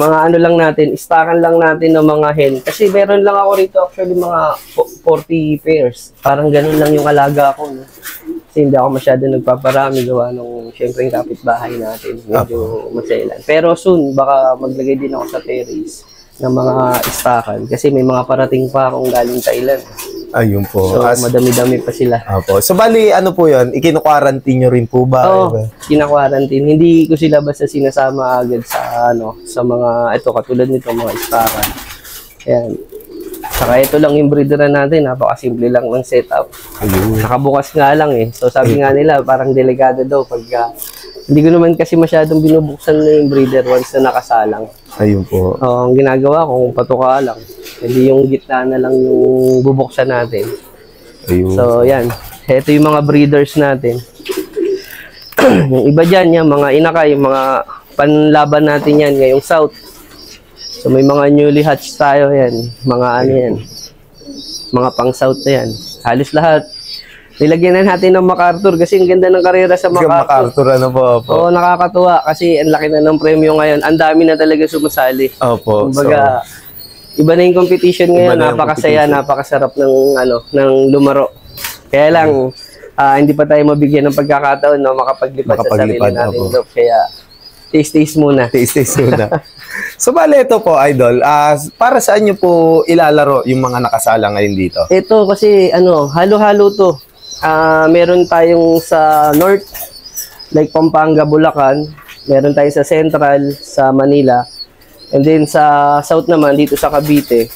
mga ano lang natin, stockan lang natin ng mga hen. Kasi meron lang ako rito actually mga 40 pairs. Parang ganun lang yung alaga ko. No? Kasi hindi ako masyado nagpaparami gawa nung syempre yung kapitbahay natin. Medyo masailan. Pero soon, baka maglagay din ako sa terrace ng mga stockan. Kasi may mga parating pa akong galing Thailand. Ayun po. So, madami-dami pa sila. Opo. So, bali, ano po yun? Ikinu-quarantine nyo rin po ba? Oo, kina-quarantine. Hindi ko sila basta sinasama agad sa, sa mga, ito, katulad nito, mga stockan. Ayan. Saka ito lang yung breeder natin. Napakasimple lang ng setup. Ayun. Nakabukas nga lang eh. So, sabi nga nila, parang delikado daw pagka, hindi ko naman kasi masyadong binubuksan na yung breeder once na nakasalang. Ayun po. Ang ginagawa ko, kung patuka lang, hindi yung gitna na lang yung bubuksan natin. Ayun. So, yan. Ito yung mga breeders natin. Yung iba dyan, yung mga inakay, yung mga panlaban natin yan ngayong south. So, may mga newly hatched tayo yan. Mga ano yan. Mga pang south na yan. Halos lahat. Nilagyan na natin ng MacArthur kasi ang ganda ng karera sa MacArthur. MacArthur, ano po? Oo, nakakatuwa kasi ang laki na ng premyo ngayon. Ang dami na talaga sumasali. Opo. Kumbaga, iba na yung competition ngayon. Napakasaya, napakasarap ng, ng lumaro. Kaya lang, hindi pa tayo mabigyan ng pagkakataon na makapaglipad sa sarili natin. Kaya, taste muna. Taste muna. So, bale, ito po, Idol. Para saan nyo po ilalaro yung mga nakasala ngayon dito? Ito kasi, halo-halo to. Meron tayong sa North, like Pampanga, Bulacan. Meron tayong sa Central, sa Manila. And then sa South naman, dito sa Cavite.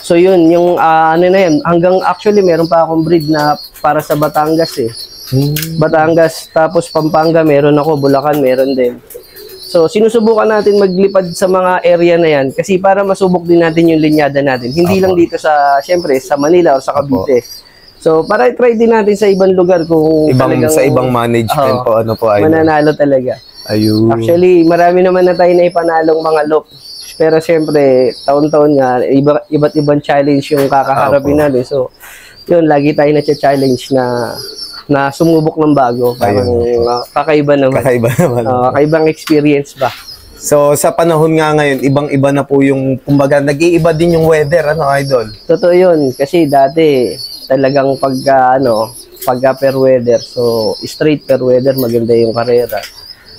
So yun, yung na yun, hanggang actually meron pa akong breed na para sa Batangas eh. Batangas, tapos Pampanga meron ako, Bulacan meron din. So sinusubukan natin maglipad sa mga area na yan kasi para masubok din natin yung linyada natin. Hindi lang dito sa, syempre, sa Manila o sa Cavite. So para try din natin sa ibang lugar kung talagang, sa ibang management po, ano po, Idol? Mananalo talaga. Ayun. Actually, marami naman na tayo na ipanalong mga loop. Pero syempre, taon-taon nga, iba't ibang challenge yung kakaharapin natin. So, yun, lagi tayo na-challenge na sumubok ng bago. Parang kakaiba naman. Kakaiba naman. Kakaibang experience ba? So, sa panahon nga ngayon, ibang-iba na po yung, kumbaga, nag-iiba din yung weather, ano, Idol? Totoo yun. Kasi dati, talagang pagka per weather. So, straight per weather, maganda yung karera.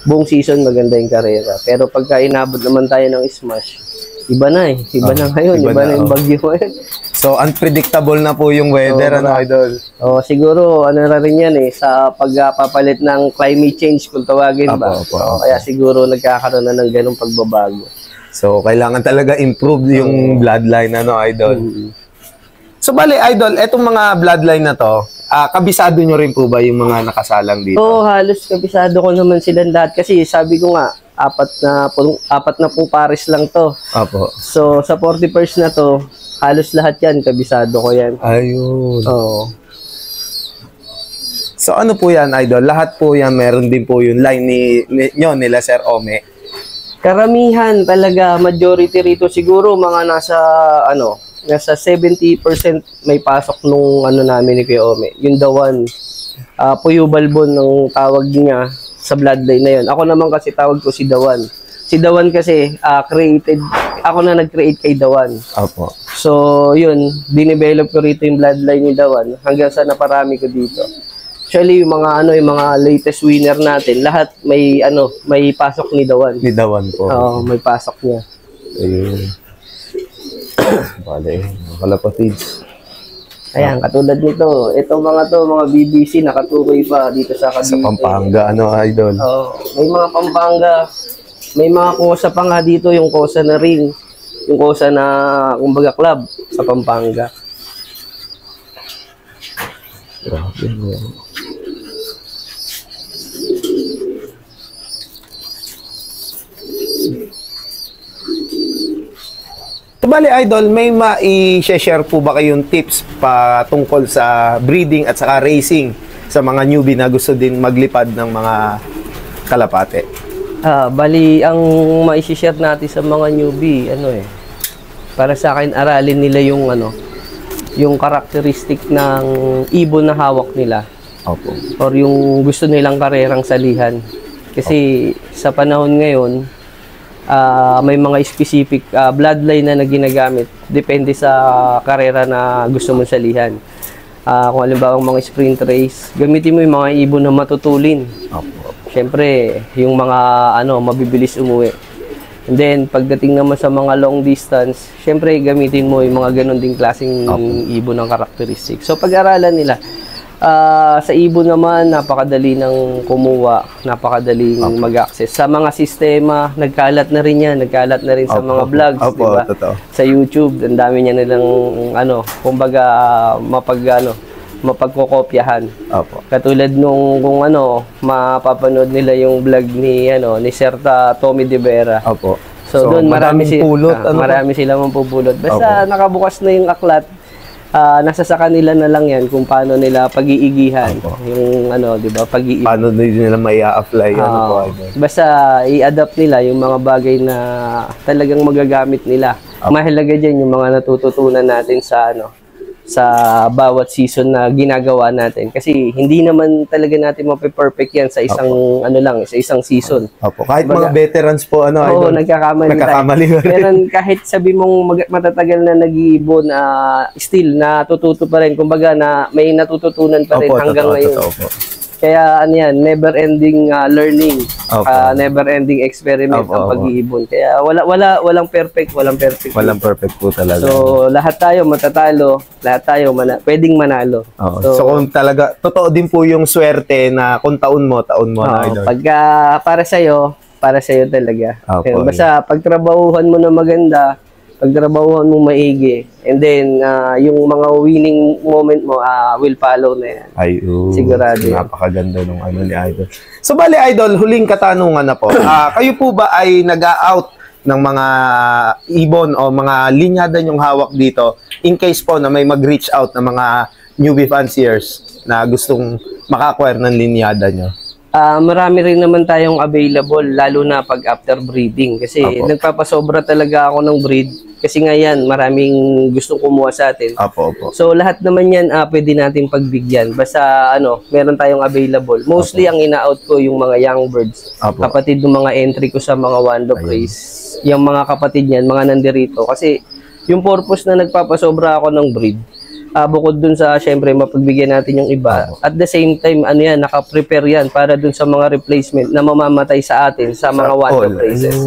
Buong season maganda yung karera. Pero pagka inabot naman tayo ng smash, iba na eh. Iba na ngayon. Iba na yung bagyo ngayon. So, unpredictable na po yung weather, ano, Idol? Siguro, na rin yan eh, sa pagpapalit ng climate change, kung tawagin ba. Kaya siguro nagkakaroon na ng ganong pagbabago. So, kailangan talaga improve yung bloodline, ano, Idol? So, bali, Idol, etong mga bloodline na to, kabisado nyo rin po ba yung mga nakasalang dito? Oo, halos kabisado ko naman silang lahat. Kasi sabi ko nga, apat na pong pares lang to. Opo. So, sa 40 pairs na to, halos lahat yan, kabisado ko yan. Ayun. Oo. So, ano po yan, Idol? Lahat po yan, meron din po yung line nila, Sir Ome. Karamihan talaga, majority rito siguro, mga nasa 70% may pasok nung namin ni Kuya Ome. Yung the one, Puyo Balbon ng tawag niya sa bloodline na yun. Ako naman kasi tawag ko si Dawan. Si Dawan kasi ako na nag-create kay Dawan. Opo. So, yun, dinevelop ko rito yung bloodline ni Dawan hanggang sa naparami ko dito. Actually, yung mga latest winner natin, lahat may pasok ni Dawan. Ni Dawan po. Oo, may pasok niya. Ayun. Bale, kalapatids. Ayan, katulad nito. Itong mga BBC nakatukoy pa dito sa Cavite. Sa Pampanga, ano, Idol? Oo, may mga Pampanga. May mga kosa pa nga dito, yung kosa na ring. Yung kosa na, kumbaga, club sa Pampanga. Grabe mo. Bali, Idol, may ma-share po ba kayong tips tungkol sa breeding at saka racing sa mga newbie na gusto din maglipad ng mga kalapate? Bali, ang ma-share natin sa mga newbie, para sa akin, aralin nila yung karakteristik ng ibon na hawak nila. Opo. Or yung gusto nilang karerang salihan. Kasi sa panahon ngayon, may mga specific bloodline na ginagamit. Depende sa karera na gusto mong salihan. Kung halimbawa mga sprint race, gamitin mo yung mga ibon na matutulin. Opo. Siyempre, yung mga mabibilis umuwi. And then, pagdating naman sa mga long distance, siyempre, gamitin mo yung mga ganun ding klaseng ibon ng karakteristik. So, pag-aralan nila. Sa ibon naman, napakadali ng kumuha, napakadaling mag-access. Sa mga sistema, nagkalat na rin yan. Nagkalat na rin sa mga vlogs, di ba? Sa YouTube, ang dami niya nilang, kumbaga, mapagkokopyahan. Katulad nung kung mapapanood nila yung vlog ni Sir Tommy De Vera. So doon marami sila mapupulot. Basta nakabukas na yung aklat, nasa sa kanila na lang yan kung paano nila pag-iigihan yung di ba, pag-iigi. Paano nila mai-apply basta i-adapt nila yung mga bagay na talagang magagamit nila. Mahalaga diyan yung mga natututunan natin sa bawat season na ginagawa natin. Kasi hindi naman talaga natin mape-perfect yan sa isang sa isang season. Kahit mga veterans po nagkakamali. Meron kahit sabi mong matatagal na nag-iibon, still natututo pa rin. Kumbaga na may natututunan pa rin hanggang ngayon. Kaya never ending learning, never ending experiment ang pag-iibon. Kaya walang perfect, walang perfect po talaga. So lahat tayo matatalo, lahat tayo pwedeng manalo. So kung talaga totoo din po yung swerte na kung taon mo na idol. Pagka para sa'yo talaga. Basta pagtrabahuhan mo na maganda, pagtrabahuhan mo maigi, and then yung mga winning moment mo will follow na yan. Sigurado. Napakaganda nung ni Idol. So bali Idol, huling katanungan na po. Kayo po ba ay nag-out ng mga ibon o mga linyada yung hawak dito in case po na may mag-reach out na mga newbie fanciers na gustong maka-acquire ng linyada nyo? Marami rin naman tayong available, lalo na pag after breeding. Kasi nagpapasobra talaga ako ng breed. Kasi nga yan, maraming gustong kumuha sa atin. So lahat naman yan pwede natin pagbigyan. Basta meron tayong available. Mostly ang ina-out ko yung mga young birds. Kapatid ng mga entry ko sa mga one dog race. Yung mga kapatid niyan, mga nandirito. Kasi yung purpose na nagpapasobra ako ng breed, bukod dun sa syempre mapagbigyan natin yung iba, at the same time naka-prepare yan para dun sa mga replacement na mamamatay sa atin sa mga one-dog races.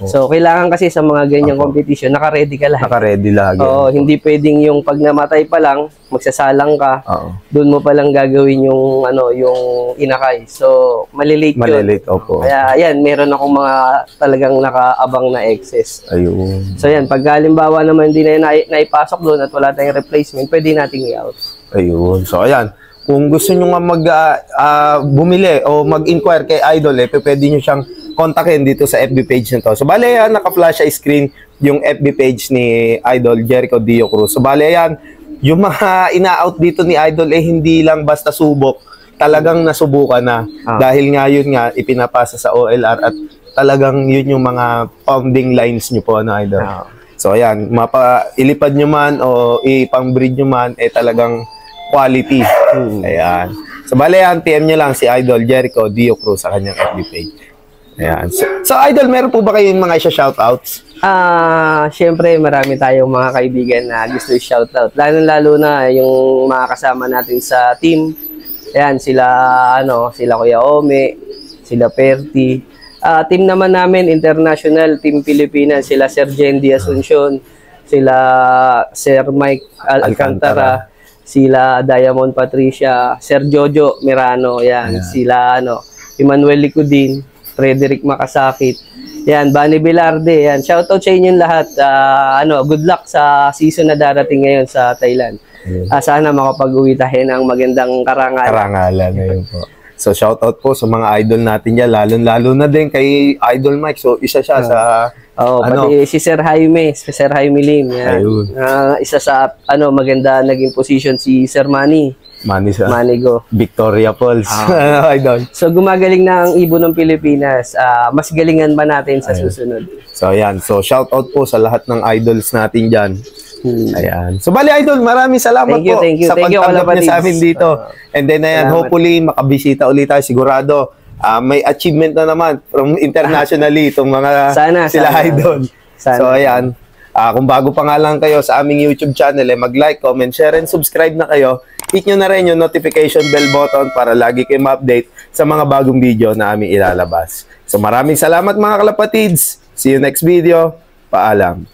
So kailangan kasi sa mga ganyang competition naka-ready ka lang. Naka-ready lagi. Hindi pwedeng yung pag namatay pa lang magsasalang ka, dun mo pa lang gagawin yung yung inakay. So malilate yun. Kaya yan, meron akong mga talagang nakaabang na excess. So yan, pag halimbawa naman hindi na naipasok doon at wala tayong replacement, pwede nating i-out. So ayan, kung gusto nyo nga bumili o mag-inquire kay Idol, pwede nyo siyang kontakin dito sa FB page nito. So bale yan, naka-flash sa screen yung FB page ni Idol Jericho Dio Cruz. So bale yan, yung mga ina-out dito ni Idol hindi lang basta subok, talagang nasubukan na. Dahil nga yun nga, ipinapasa sa OLR at talagang yun yung mga founding lines nyo po, Idol. So ayan, ilipad nyo man o ipang-breed nyo man, talagang quality. Ayan. So bale yan, PM nyo lang si Idol Jericho Dio Cruz sa kanyang FB page. Ayan. So Idol, meron po ba kayong mga shoutouts? Siyempre marami tayong mga kaibigan na gusto i-shoutout. Lalo na yung mga kasama natin sa team. Ayan, sila Kuya Ome, sila Perti. Team naman namin, international, Team Pilipinas, sila Sir Jendi Asuncion, sila Sir Mike Alcantara, sila Diamond Patricia, Sir Jojo Mirano, yan, sila Emmanuel Licudin, Frederick Makasakit, yan, Bani Bilarde, yan. Shoutout sa inyong lahat. Good luck sa season na darating ngayon sa Thailand. Sana makapag-uwi tayo ng magandang karangalan. Karangalan ngayon po. So shoutout po sa mga idol natin dyan, lalo na din kay Idol Mike. So isa siya sa pati si Sir Jaime Lim. Yan. Isa sa maganda naging position si Sir Manigo. Victoria Falls. Idol. So gumagaling na ang ibon ng Pilipinas. Mas galingan ba natin sa susunod? So ayan. So shoutout po sa lahat ng idols natin dyan. Ayan. So bali Idol, maraming salamat po sa pagtanggap niya sa amin dito. And then ayan, hopefully makabisita ulit tayo sigurado. may achievement na naman from internationally itong mga sila idol. Sana. So ayan, kung bago pa nga lang kayo sa aming YouTube channel, mag-like, comment, share, and subscribe na kayo. Hit nyo na rin yung notification bell button para lagi kayo ma-update sa mga bagong video na aming ilalabas. So maraming salamat mga kalapatids. See you next video. Paalam.